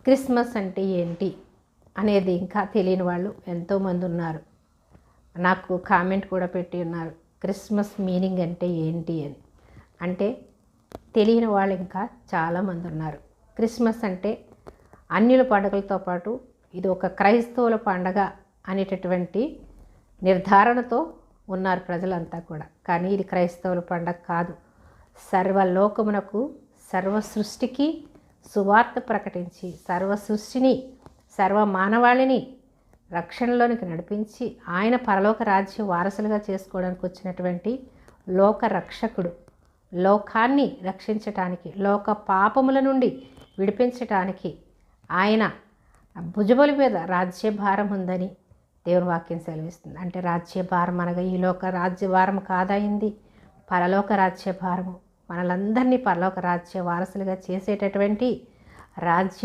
Christmas అంటే ఏంటి అనేది ఇంకా తెలియని వాళ్ళు ఎంతోమంది ఉన్నారు. నాకు కామెంట్ కూడా పెట్టి ఉన్నారు, క్రిస్మస్ మీనింగ్ అంటే ఏంటి అని. అంటే తెలియని వాళ్ళు ఇంకా చాలామంది ఉన్నారు. క్రిస్మస్ అంటే అన్యుల పండుగలతో పాటు ఇది ఒక క్రైస్తవుల పండగ అనేటటువంటి నిర్ధారణతో ఉన్నారు ప్రజలంతా కూడా. కానీ ఇది క్రైస్తవుల పండగ కాదు. సర్వలోకమునకు, సర్వ సృష్టికి సువార్త ప్రకటించి సర్వ సృష్టిని, సర్వ మానవాళిని రక్షణలోనికి నడిపించి ఆయన పరలోక రాజ్య వారసులుగా చేసుకోవడానికి వచ్చినటువంటి లోక రక్షకుడు. లోకాన్ని రక్షించటానికి, లోక పాపముల నుండి విడిపించటానికి ఆయన భుజబలి మీద రాజ్యభారం ఉందని దేవుని వాక్యం సెలవిస్తుంది. అంటే రాజ్యభారం అనగా ఈ లోక రాజ్యభారం కాదయింది, పరలోక రాజ్యభారము. మనలందరినీ పరలోక రాజ్య వారసులుగా చేసేటటువంటి రాజ్య